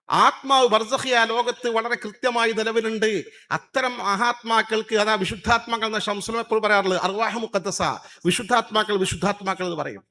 ആത്മാവ് ബർസഖിയ ലോകത്ത് വളരെ കൃത്യമായി നിലവിലുണ്ട്. അത്തരം മഹാത്മാക്കൾക്ക് അതാ വിശുദ്ധാത്മാക്കൾ എന്ന ശംസുലം എപ്പോഴും പറയാറുള്ളത് അർവാഹ് മുഖദ്ദസ, വിശുദ്ധാത്മാക്കൾ വിശുദ്ധാത്മാക്കൾ എന്ന് പറയും.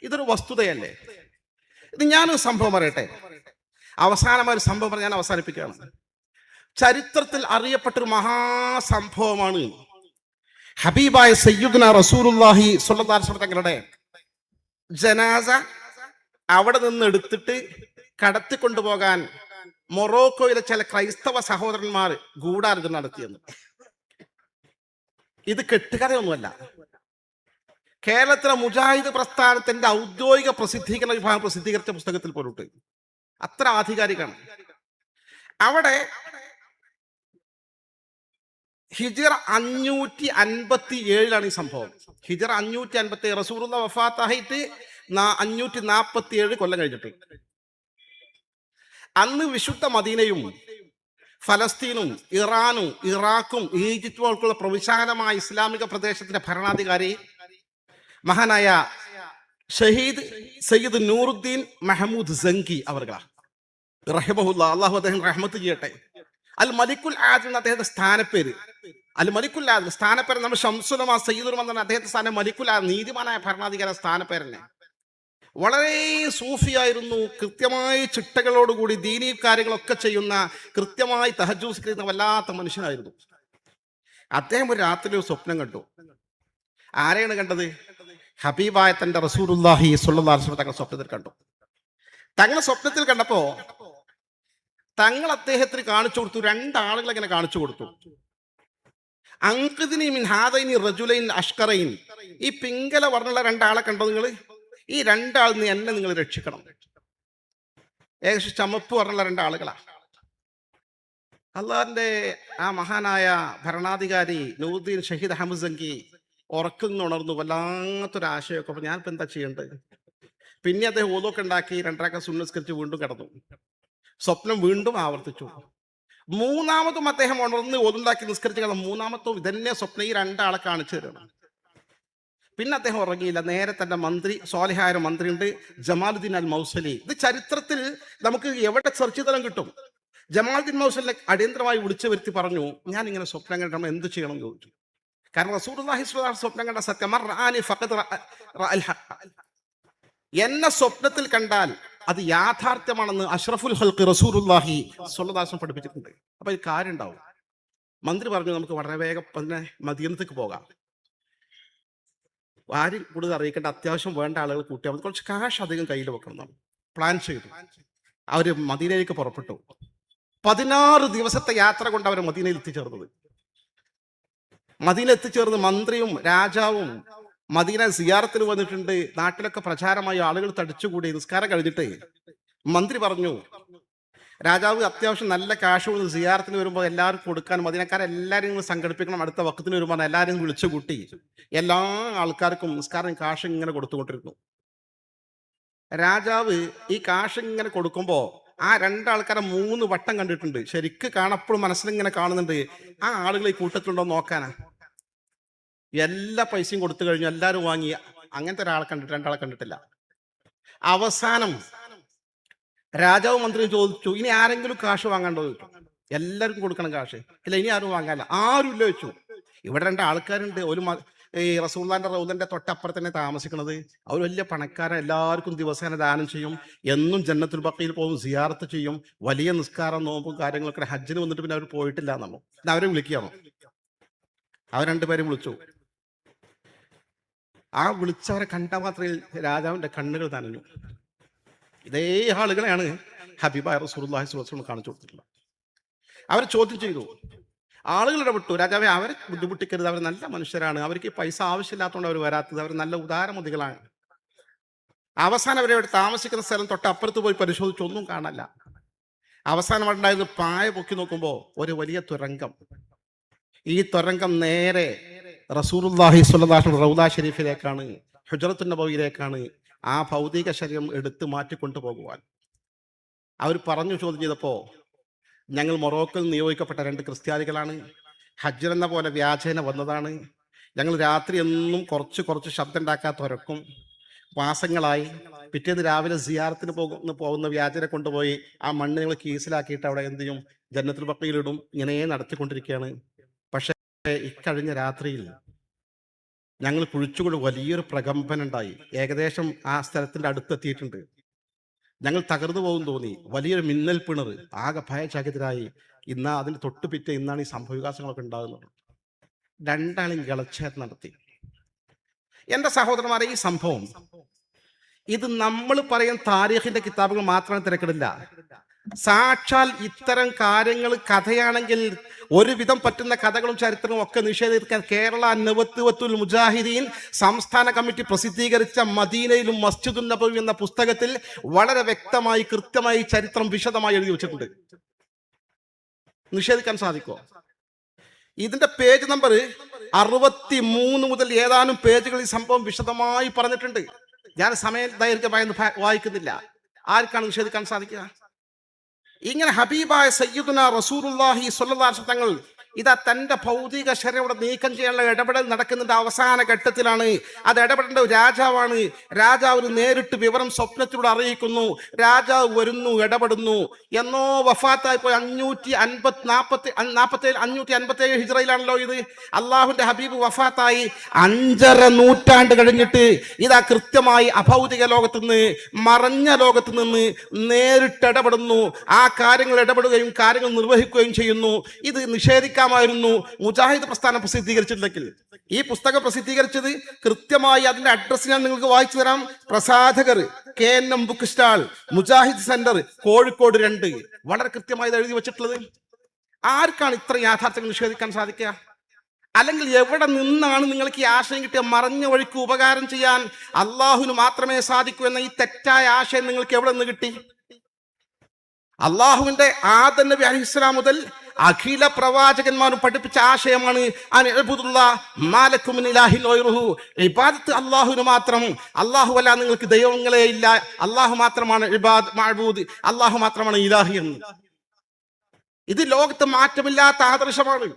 ഇതൊരു വസ്തുതയല്ലേ? ഇത് ഞാനൊരു സംഭവം പറയട്ടെ. അവസാനമായ ഒരു സംഭവം ഞാൻ അവസാനിപ്പിക്കുകയാണ്. ചരിത്രത്തിൽ അറിയപ്പെട്ടൊരു മഹാസംഭവമാണ് ഹബീബായ സയ്യിദുന റസൂലുള്ളാഹി സ്വല്ലല്ലാഹു അലൈഹി വസല്ലം തങ്ങളുടെ ജനാസ അവിടെ നിന്ന് എടുത്തിട്ട് കടത്തിക്കൊണ്ടുപോകാൻ മൊറോക്കോയിലെ ചില ക്രൈസ്തവ സഹോദരന്മാർ ഗൂഢാലോചന നടത്തിയെന്ന്. ഇത് കെട്ടുകഥയൊന്നുമല്ല. കേരളത്തിലെ മുജാഹിദ് പ്രസ്ഥാനത്തിന്റെ ഔദ്യോഗിക പ്രസിദ്ധീകരണ വിഭാഗം പ്രസിദ്ധീകരിച്ച പുസ്തകത്തിൽ പോലുണ്ട്. അത്ര ആധികാരികമാണ്. അവിടെ ഹിജറ 557 ഈ സംഭവം. ഹിജറ 557, റസൂലുള്ളാഹി വഫാത്തായിട്ട് 547 കൊല്ലം കഴിഞ്ഞിട്ട്. അന്ന് വിശുദ്ധ മദീനയും ഫലസ്തീനും ഇറാനും ഇറാഖും ഈജിപ്തും ഉൾക്കുള്ള പ്രവിശാലമായ ഇസ്ലാമിക പ്രദേശത്തിന്റെ ഭരണാധികാരി മഹാനായ ഷഹീദ് സയ്യിദ് നൂറുദ്ദീൻ മഹമൂദ് സങ്കി അവർകളാ റഹിമഹുല്ലാ, അള്ളാഹു അദ്ദേഹം റഹ്മത്ത് ചെയ്യട്ടെ. അൽ മലിക്കുൽ ആദിൽ അദ്ദേഹത്തെ സ്ഥാനപ്പേര്. അൽ മലിക്കുൽ ആദിൽ സ്ഥാനപ്പേര് നമ്മൾ ഷംസുലമ സയ്യിദുൽ വന്ന അദ്ദേഹത്തെ സ്ഥാനം മലിക്കുൽ ആദിൽ, നീതിമാനായ ഭരണാധികാരി സ്ഥാനപ്പേരനെ. വളരെ സൂഫിയായിരുന്നു. കൃത്യമായി ചിട്ടകളോടുകൂടി ദീനീ കാര്യങ്ങളൊക്കെ ചെയ്യുന്ന, കൃത്യമായി തഹജ്ജുദ് ചെയ്യുന്ന വല്ലാത്ത മനുഷ്യനായിരുന്നു. അദ്ദേഹം ഒരു രാത്രി ഒരു സ്വപ്നം കണ്ടു. ആരെയാണ് കണ്ടത്? ഹബീബായ തന്റെ റസൂലുള്ളാഹി സ്വല്ലല്ലാഹു അലൈഹി വസല്ലം തങ്ങൾ സ്വപ്നത്തിൽ കണ്ടു. തങ്ങളെ സ്വപ്നത്തിൽ കണ്ടപ്പോ തങ്ങൾ അദ്ദേഹത്തിന് കാണിച്ചു കൊടുത്തു. രണ്ടാളുകൾ ഇങ്ങനെ കാണിച്ചു കൊടുത്തു. അൻഖിദ്നി മിൻ ഹാദൈനി റജുലൈൻ അഷ്കറൈൻ, ഈ പിങ്കല വർണ്ണുള്ള രണ്ടാളെ കണ്ടോ നിങ്ങൾ? ഈ രണ്ടാളിൽ നിന്ന് എന്നെ നിങ്ങൾ രക്ഷിക്കണം. ഏകദേശം ചമപ്പ് വർണ്ണുള്ള രണ്ടാളുകളാ. അള്ളാഹിന്റെ ആ മഹാനായ ഭരണാധികാരി നൂറുദ്ദീൻ ഷഹീദ് അഹമ്മദ് സങ്കി ഉറക്കുന്നു ഉണർന്നു. വല്ലാത്തൊരാശയമൊക്കെ. അപ്പൊ ഞാനിപ്പോ എന്താ ചെയ്യേണ്ടത്? പിന്നെ അദ്ദേഹം ഓതൊക്കെ ഉണ്ടാക്കി 2 റക്അത്ത് സുന്നസ്കരിച്ച് വീണ്ടും കിടന്നു. സ്വപ്നം വീണ്ടും ആവർത്തിച്ചു. മൂന്നാമതും അദ്ദേഹം ഉണർന്ന് ഓതുണ്ടാക്കി നിസ്കരിച്ച് കിടന്നു. മൂന്നാമത്തും ഇതന്നെ സ്വപ്നം ഈ രണ്ടാളെ കാണിച്ചു തരണം. പിന്നെ അദ്ദേഹം ഉറങ്ങിയില്ല. നേരെ തന്റെ മന്ത്രി, സ്വാലിഹായ മന്ത്രി ഉണ്ട്, ജമാലുദ്ദീൻ അൽ മൗസലി. ഇത് ചരിത്രത്തിൽ നമുക്ക് എവിടെ സെർച്ച് ചെയ്താലും കിട്ടും. ജമാലുദ്ദീൻ മൗസലിനെ അടിയന്തരമായി വിളിച്ചു വരുത്തി പറഞ്ഞു, ഞാൻ ഇങ്ങനെ സ്വപ്നം കണ്ടപ്പോൾ എന്ത് ചെയ്യണം എന്ന് ചോദിച്ചു. കാരണം റസൂലുള്ളാഹി സ്വല്ലല്ലാഹു അലൈഹി വസല്ലം സ്വപ്നം കണ്ട സത്യം, എന്നെ സ്വപ്നത്തിൽ കണ്ടാൽ അത് യാഥാർത്ഥ്യമാണെന്ന് അഷ്റഫുൽ ഖൽഖ് റസൂലുള്ളാഹി സ്വല്ലല്ലാഹു അലൈഹി വസല്ലം പഠിപ്പിച്ചിട്ടുണ്ട്. അപ്പൊ ഇത് കാര്യം ഉണ്ടാവും. മന്ത്രി പറഞ്ഞു, നമുക്ക് വളരെ വേഗം തന്നെ മദീനത്തേക്ക് പോകാം. ആരും കൂടുതൽ അറിയിക്കേണ്ട, അത്യാവശ്യം വേണ്ട ആളുകൾ കൂട്ടിയാൽ മതി, കുറച്ച് കാശ് അധികം കയ്യിൽ വെക്കണം. പ്ലാൻ ചെയ്തു. അവര് മദീനയിലേക്ക് പുറപ്പെട്ടു. 16 ദിവസത്തെ യാത്ര കൊണ്ട് അവർ മദീനയിൽ എത്തിച്ചേർന്നത്. മദീന എത്തിച്ചേർന്ന് മന്ത്രിയും രാജാവും മദീന സിയാറത്തിന് വന്നിട്ടുണ്ട്. നാട്ടിലൊക്കെ പ്രചാരമായി ആളുകൾ തടിച്ചുകൂടി. നിസ്കാരം കഴിഞ്ഞിട്ട് മന്ത്രി പറഞ്ഞു, രാജാവ് അത്യാവശ്യം നല്ല കാശ് കൊടുത്ത് സിയാറത്തിന് വരുമ്പോൾ എല്ലാവർക്കും കൊടുക്കാൻ മദീനക്കാരെല്ലാവരും സംഘടിപ്പിക്കണം. അടുത്ത വക്കത്തിന് വരുമ്പോൾ എല്ലാവരും വിളിച്ചു കൂട്ടി എല്ലാ ആൾക്കാർക്കും നിസ്കാരം കാശ് ഇങ്ങനെ കൊടുത്തുകൊണ്ടിരുന്നു. രാജാവ് ഈ കാശ് ഇങ്ങനെ കൊടുക്കുമ്പോൾ ആ 2 ആൾക്കാരെ 3 വട്ടം കണ്ടിട്ടുണ്ട്. ശരിക്ക് കാണപ്പോഴും മനസ്സിലിങ്ങനെ കാണുന്നുണ്ട്. ആ ആളുകൾ ഈ കൂട്ടത്തിലുണ്ടോ നോക്കാനാ. എല്ലാ പൈസയും കൊടുത്തു കഴിഞ്ഞു, എല്ലാവരും വാങ്ങി. അങ്ങനത്തെ ഒരാളെ കണ്ടിട്ട് 2 ആളെ കണ്ടിട്ടില്ല. അവസാനം രാജാവ് മന്ത്രിയും ചോദിച്ചു, ഇനി ആരെങ്കിലും കാശ് വാങ്ങാണ്ടോ ചോദിച്ചു. എല്ലാവർക്കും കൊടുക്കണം കാശ്. ഇല്ല, ഇനി ആരും വാങ്ങാനില്ല. ആരും ഇല്ല വെച്ചു. ഇവിടെ 2 ആൾക്കാരുണ്ട്. ഒരു ഈ റസൂലുള്ളാഹിന്റെ റൗദന്റെ തൊട്ടപ്പുറത്ത് തന്നെ താമസിക്കുന്നത്. അവർ വലിയ പണക്കാരൻ. എല്ലാവർക്കും ദിവസേന ദാനം ചെയ്യും. എന്നും ജന്നത്തുൽ ബഖീൽ പോകും, സിയാറത്ത് ചെയ്യും. വലിയ നിസ്കാരം, നോമ്പും കാര്യങ്ങളൊക്കെ. ഹജ്ജിന് വന്നിട്ട് പിന്നെ അവർ പോയിട്ടില്ല നമ്മൾ. പിന്നെ അവരെ വിളിക്കുകയാണോ? അവർ 2 പേരും വിളിച്ചു. ആ വിളിച്ചവരെ കണ്ട മാത്രയിൽ രാജാവിന്റെ കണ്ണുകൾ നനഞ്ഞു. ഇതേ ആളുകളെയാണ് ഹബീബായ റസൂലുള്ളാഹി സ്വല്ലല്ലാഹു അലൈഹി വസല്ലം കാണിച്ചു കൊടുത്തിട്ടുള്ളത്. അവർ ചോദ്യം ചെയ്തു. ആളുകൾ ഇടപെട്ടു, രാജാവെ അവരെ ബുദ്ധിമുട്ടിക്കരുത്, അവർ നല്ല മനുഷ്യരാണ്, അവർക്ക് പൈസ ആവശ്യമില്ലാത്തതുകൊണ്ട് അവർ വരാത്തത്, അവർ നല്ല ഉദാരമതികളാണ്. അവസാനം അവരെ അവിടെ താമസിക്കുന്ന സ്ഥലം തൊട്ടപ്പുറത്ത് പോയി പരിശോധിച്ചു, ഒന്നും കാണല്ല. അവസാനം അവിടെ ഉണ്ടായത് പായ പൊക്കി നോക്കുമ്പോൾ ഒരു വലിയ തുരങ്കം. ഈ തുരങ്കം നേരെ റസൂലുള്ളാഹി സ്വല്ലല്ലാഹു അലൈഹി വസല്ലം റൗദ ഷരീഫിലേക്കാണ്, ഹുജ്റത്തുൻ നബവിയിലേക്കാണ്. ആ ഭൗതിക ശരീരം എടുത്തു മാറ്റിക്കൊണ്ടു പോകുവാൻ അവർ പറഞ്ഞു. ചോദ്യം ചെയ്തപ്പോ, ഞങ്ങൾ മൊറോക്കോയിൽ നിയോഗിക്കപ്പെട്ട 2 ക്രിസ്ത്യാനികളാണ്. ഹജ്ജ് എന്ന പോലെ വ്യാജേന വന്നതാണ്. ഞങ്ങൾ രാത്രി എന്നും കുറച്ച് ശബ്ദം ഉണ്ടാക്കാത്ത ഉറക്കും, മാസങ്ങളായി. പിറ്റേന്ന് രാവിലെ സിയാറത്തിന് പോകുന്ന വ്യാജനെ കൊണ്ടുപോയി ആ മണ്ണ് നിങ്ങൾ കീസിലാക്കിയിട്ട് അവിടെ എന്ത് ചെയ്യും, ജന്നത്തുൽ ബഖീലിടും. ഇങ്ങനെ നടത്തിക്കൊണ്ടിരിക്കുകയാണ്. പക്ഷേ ഇക്കഴിഞ്ഞ രാത്രിയിൽ ഞങ്ങൾ കുഴിച്ചുകൊണ്ട് വലിയൊരു പ്രകമ്പനം ഉണ്ടായി. ഏകദേശം ആ സ്ഥലത്തിന്റെ അടുത്തെത്തിയിട്ടുണ്ട്. ഞങ്ങൾ തകർന്നു പോകും തോന്നി. വലിയൊരു മിന്നൽ പിണർ, ആകെ ഭയചകിതരായി. അതിന് തൊട്ടുപിറ്റേ ഇന്നാണ് ഈ സംഭവവികാസങ്ങളൊക്കെ ഉണ്ടാകുന്നത്. രണ്ടാളും ഗളച്ഛേദം നടത്തി. എൻ്റെ സഹോദരന്മാരെ, ഈ സംഭവം ഇത് നമ്മൾ പറയുന്ന താരീഖിന്റെ കിതാബുകൾ മാത്രമാണ് തിരക്കിടില്ല. സാക്ഷാൽ ഇത്തരം കാര്യങ്ങൾ കഥയാണെങ്കിൽ ഒരുവിധം പറ്റുന്ന കഥകളും ചരിത്രവും ഒക്കെ നിഷേധിക്കാൻ കേരള നവത്തുൽ മുജാഹിദീൻ സംസ്ഥാന കമ്മിറ്റി പ്രസിദ്ധീകരിച്ച മദീനയിലും മസ്ജിദുൻ നബവി എന്ന പുസ്തകത്തിൽ വളരെ വ്യക്തമായി കൃത്യമായി ചരിത്രം വിശദമായി എഴുതി വെച്ചിട്ടുണ്ട്. നിഷേധിക്കാൻ സാധിക്കോ? ഇതിന്റെ പേജ് നമ്പർ 63 മുതൽ ഏതാനും പേജുകൾ ഈ സംഭവം വിശദമായി പറഞ്ഞിട്ടുണ്ട്. ഞാൻ സമയം ദൈർഘ്യമായി വായിക്കുന്നില്ല. ആർക്കാണ് നിഷേധിക്കാൻ സാധിക്കുക? ഇങ്ങനെ ഹബീബായ സയ്യിദുനാ റസൂലുള്ളാഹി സ്വല്ലല്ലാഹു അലൈഹി വസല്ലം തങ്ങൾ ഇതാ തന്റെ ഭൗതിക ശരീരം നീക്കം ചെയ്യാനുള്ള ഇടപെടൽ നടക്കുന്നതിന്റെ അവസാന ഘട്ടത്തിലാണ്. അത് ഇടപെടേണ്ട ഒരു രാജാവാണ്. രാജാവ് നേരിട്ട് വിവരം സ്വപ്നത്തിലൂടെ അറിയിക്കുന്നു. രാജാവ് വരുന്നു, ഇടപെടുന്നു. എന്നോ വഫാത്തായി പോയി 557 ഹിജ്റയിലാണല്ലോ ഇത്. അള്ളാഹുന്റെ ഹബീബ് വഫാത്തായി 5.5 നൂറ്റാണ്ട് കഴിഞ്ഞിട്ട് ഇതാ കൃത്യമായി അഭൗതിക ലോകത്ത് നിന്ന്, മറഞ്ഞ ലോകത്ത് നിന്ന് നേരിട്ട് ഇടപെടുന്നു. ആ കാര്യങ്ങൾ ഇടപെടുകയും കാര്യങ്ങൾ നിർവഹിക്കുകയും ചെയ്യുന്നു. ഇത് നിഷേധിക്കാമായിരുന്നു മുജാഹിദ് പ്രസ്ഥാനം പ്രസിദ്ധീകരിച്ചിട്ടുണ്ടെങ്കിൽ. ഈ പുസ്തകം പ്രസിദ്ധീകരിച്ചത് കൃത്യമായി അതിന്റെ അഡ്രസ് ഞാൻ നിങ്ങൾക്ക് വായിച്ചു തരാം. പ്രസാധകർ KNM book stall, Mujahid centre, Kozhikode 2. വളരെ കൃത്യമായി എഴുതി വെച്ചിട്ടുള്ളത്. ആർക്കാണ് ഇത്ര യാഥാർത്ഥ്യങ്ങൾ നിഷേധിക്കാൻ സാധിക്കുക? അല്ലെങ്കിൽ എവിടെ നിന്നാണ് നിങ്ങൾക്ക് ഈ ആശയം കിട്ടിയ? മറഞ്ഞ വഴിക്ക് ഉപകാരം ചെയ്യാൻ അള്ളാഹുവിന് മാത്രമേ സാധിക്കൂ എന്ന ഈ തെറ്റായ ആശയം നിങ്ങൾക്ക് എവിടെ നിന്ന് കിട്ടി? അള്ളാഹുവിന്റെ ആദം നബി അലൈഹിസ്സലാം മുതൽ അഖില പ്രവാചകന്മാരും പഠിപ്പിച്ച ആശയമാണ് ഇബാദത്ത് അള്ളാഹുവിന് മാത്രം. അള്ളാഹു അല്ല, നിങ്ങൾക്ക് ദൈവങ്ങളെ ഇല്ല, അള്ളാഹു മാത്രമാണ് മഅബൂദ്, അള്ളാഹു മാത്രമാണ് ഇലാഹി എന്ന്. ഇത് ലോകത്ത് മാറ്റമില്ലാത്ത ആദർശമാണ്.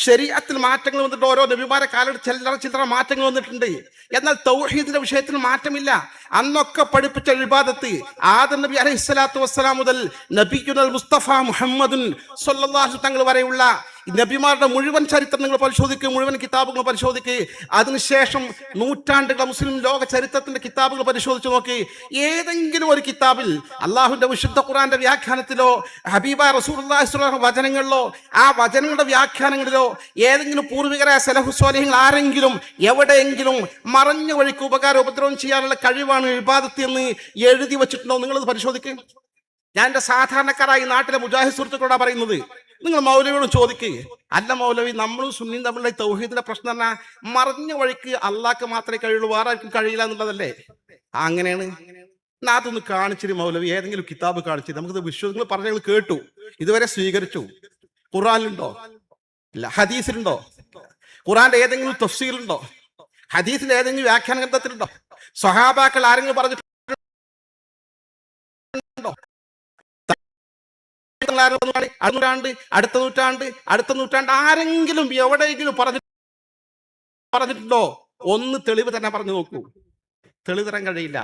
ശരീഅത്തിൽ മാറ്റങ്ങൾ വന്നിട്ട് ഓരോ നബിമാരെ കാലത്ത് ചില്ലറ മാറ്റങ്ങൾ വന്നിട്ടുണ്ട്. എന്നാൽ തൗഹീദിന്റെ വിഷയത്തിൽ മാറ്റമില്ല. അന്നൊക്കെ പഠിപ്പിച്ച ഇബാദത്ത് ആദം നബി അലൈഹിസ്സലാത്തു വസ്സലാം മുതൽ നബിയുൽ മുസ്തഫ മുഹമ്മദുൻ സ്വല്ലല്ലാഹു അലൈഹി തങ്ങൾ വരെയുള്ള നബിമാരുടെ മുഴുവൻ ചരിത്രം നിങ്ങൾ പരിശോധിക്കുക, മുഴുവൻ കിതാബുകൾ പരിശോധിക്കുക. അതിനുശേഷം നൂറ്റാണ്ടുകളെ മുസ്ലിം ലോക ചരിത്രത്തിന്റെ കിതാബുകൾ പരിശോധിച്ച് നോക്കി. ഏതെങ്കിലും ഒരു കിതാബിൽ അള്ളാഹുവിന്റെ വിശുദ്ധ ഖുർആന്റെ വ്യാഖ്യാനത്തിലോ ഹബീബായ റസൂലുള്ളാഹി സ്വല്ലല്ലാഹു അലൈഹി വസല്ലം വചനങ്ങളിലോ ആ വചനങ്ങളുടെ വ്യാഖ്യാനങ്ങളിലോ ഏതെങ്കിലും പൂർവികരായ സലഫു സ്വാലിഹീങ്ങൾ ആരെങ്കിലും എവിടെയെങ്കിലും മറഞ്ഞ വഴിക്ക് ഉപകാരം ഉപദ്രവം ചെയ്യാനുള്ള കഴിവാണ് ഇബാദത്ത് എന്ന് എഴുതി വെച്ചിട്ടുണ്ടോ? നിങ്ങളത് പരിശോധിക്കുക. ഞാൻ എൻ്റെ സാധാരണക്കാരായി നാട്ടിലെ മുജാഹിദ് സുഹൃത്തുക്കളോടാണ് പറയുന്നത്. നിങ്ങൾ മൗലവിയോട് ചോദിക്കുക. അല്ല മൗലവി, നമ്മളും സുന്നിയും തമ്മിലുള്ള തൗഹീദിന്റെ പ്രശ്നം പറഞ്ഞാൽ മറഞ്ഞ വഴിക്ക് അള്ളാഹ്ക്ക് മാത്രമേ കഴിയുള്ളൂ, വേറെ ആർക്കും കഴിയില്ല എന്നുള്ളതല്ലേ? അങ്ങനെയാണ്. അതൊന്ന് കാണിച്ചിട്ട് മൗലവി, ഏതെങ്കിലും കിതാബ് കാണിച്ചിട്ട് നമുക്കിത് വിശ്വസിങ്ങൾ പറഞ്ഞ കേട്ടു, ഇതുവരെ സ്വീകരിച്ചു. ഖുർആനിലുണ്ടോ? ഇല്ല. ഹദീസിലുണ്ടോ? ഖുർആന്റെ ഏതെങ്കിലും തഫ്സീലുണ്ടോ? ഹദീസിന്റെ ഏതെങ്കിലും വ്യാഖ്യാന ഗ്രന്ഥത്തിലുണ്ടോ? സ്വഹാബാക്കൾ ആരെങ്കിലും പറഞ്ഞിട്ടുണ്ടോ? അടുത്ത നൂറ്റാണ്ട് ആരെങ്കിലും എവിടെയെങ്കിലും പറഞ്ഞിട്ടുണ്ടോ? ഒന്ന് തെളിവ് തന്നെ പറഞ്ഞു നോക്കൂ. തെളിവ് തരാൻ കഴിയില്ല.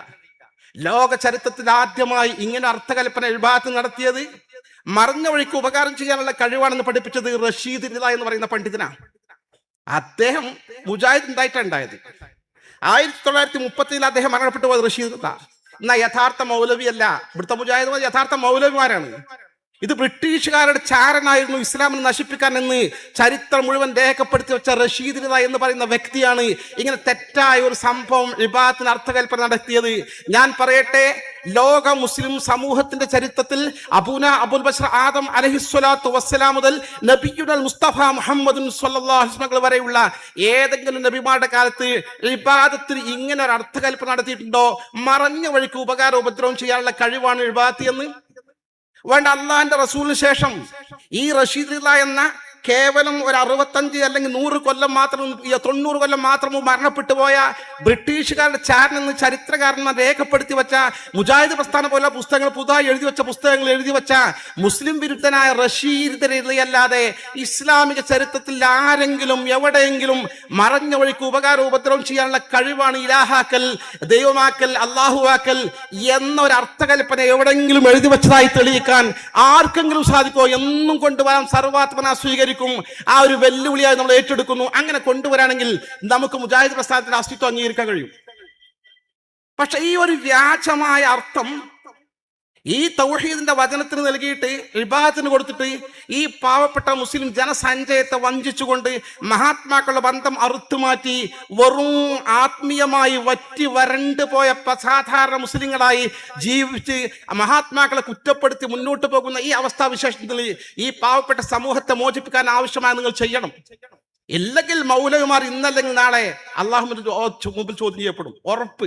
ലോക ചരിത്രത്തിൽ ആദ്യമായി ഇങ്ങനെ അർത്ഥകൽപ്പന ഇബാദത്ത് നടത്തിയത്, മറഞ്ഞ വഴിക്ക് ഉപകാരം ചെയ്യാനുള്ള കഴിവാണെന്ന് പഠിപ്പിച്ചത് റഷീദ് റിള എന്ന് പറയുന്ന പണ്ഡിതനാണ്. അദ്ദേഹം മുജാഹിദ് ഉണ്ടായത് 1937 അദ്ദേഹം മരണപ്പെട്ടു പോയത് റഷീദ് റിള. എന്നാ യഥാർത്ഥ മൗലവിയല്ല. ഇവിടുത്തെ മുജാഹിദ് യഥാർത്ഥ മൗലവിമാരാണ്. ഇത് ബ്രിട്ടീഷുകാരുടെ ചാരനായിരുന്നു ഇസ്ലാമിനെ നശിപ്പിക്കാൻ എന്ന് ചരിത്രം മുഴുവൻ രേഖപ്പെടുത്തി വെച്ച റഷീദ് റിള എന്ന് പറയുന്ന വ്യക്തിയാണ് ഇങ്ങനെ തെറ്റായ ഒരു സംഭവം ഇബാദത്തിന് അർത്ഥകൽപ്പന നടത്തിയത്. ഞാൻ പറയട്ടെ, ലോക മുസ്ലിം സമൂഹത്തിന്റെ ചരിത്രത്തിൽ അബുൽ ബശർ ആദം അലൈഹിസ്സലാത്തു വസ്സലാം മുതൽ നബിയുൽ മുസ്തഫ മുഹമ്മദുൻ സ്വല്ലല്ലാഹു അലൈഹി വസല്ലം വരെയുള്ള ഏതെങ്കിലും നബിമാരുടെ കാലത്ത് ഇബാദത്തിന് ഇങ്ങനെ ഒരു അർത്ഥകൽപ്പന നടത്തിയിട്ടുണ്ടോ? മറഞ്ഞ വഴിക്ക് ഉപകാരം ഉപദ്രവം ചെയ്യാനുള്ള കഴിവാണ് ഇബാദത്ത് എന്ന്? വേണ്ട. അള്ളാഹിന്റെ റസൂലിന് ശേഷം ഈ റഷീദ് റിള എന്ന കേവലം ഒരു 65 അല്ലെങ്കിൽ 100 കൊല്ലം മാത്രം 90 കൊല്ലം മാത്രം മരണപ്പെട്ടു പോയ ബ്രിട്ടീഷുകാരുടെ ചാരൻ എന്ന് ചരിത്രകാരന്മാർ രേഖപ്പെടുത്തി വെച്ച മുജാഹിദ് പ്രസ്ഥാനം പോലെ പുസ്തകങ്ങൾ, പുതുതായി എഴുതി വെച്ച പുസ്തകങ്ങൾ എഴുതി വെച്ച മുസ്ലിം വിരുദ്ധനായ റഷീദിനെതിരെയല്ലാതെ ഇസ്ലാമിക ചരിത്രത്തിൽ ആരെങ്കിലും എവിടെയെങ്കിലും മറഞ്ഞ വഴിക്ക് ഉപകാര ഉപദ്രവം ചെയ്യാനുള്ള കഴിവാണ് ഇലാഹാക്കൽ, ദൈവമാക്കൽ, അള്ളാഹുവാക്കൽ എന്നൊരു അർത്ഥകൽപ്പന എവിടെയെങ്കിലും എഴുതി വെച്ചതായി തെളിയിക്കാൻ ആർക്കെങ്കിലും സാധിക്കോ? എന്നും കൊണ്ടുവരാൻ സർവാത്മന സ്വീകരിക്കും. ആ ഒരു വെല്ലുവിളിയായി നമ്മൾ ഏറ്റെടുക്കുന്നു. അങ്ങനെ കൊണ്ടുവരാണെങ്കിൽ നമുക്ക് മുജാഹിദ് പ്രസ്ഥാനത്തിന്റെ അസ്തിത്വം അംഗീകരിക്കാൻ കഴിയും. പക്ഷെ ഈ ഒരു വ്യാജമായ അർത്ഥം ഈ തൗഹീദിന്റെ വചനത്തിന് നൽകിയിട്ട് ഇബാദത്തിന് കൊടുത്തിട്ട് ഈ പാവപ്പെട്ട മുസ്ലിം ജനസഞ്ചയത്തെ വഞ്ചിച്ചുകൊണ്ട് മഹാത്മാക്കളുടെ ബന്ധം അറുത്തുമാറ്റി വെറും ആത്മീയമായി വറ്റി വരണ്ടു പോയ സാധാരണ മുസ്ലിങ്ങളായി ജീവിച്ച് മഹാത്മാക്കളെ കുറ്റപ്പെടുത്തി മുന്നോട്ട് പോകുന്ന ഈ അവസ്ഥാവിശേഷത്തിൽ ഈ പാവപ്പെട്ട സമൂഹത്തെ മോചിപ്പിക്കാൻ ആവശ്യമായി നിങ്ങൾ ചെയ്യണം. ഇല്ലെങ്കിൽ മൗലവിമാർ ഇന്നല്ലെങ്കിൽ നാളെ അള്ളാഹുവിന്റെ മുമ്പിൽ ചോദ്യം ചെയ്യപ്പെടും, ഉറപ്പ്.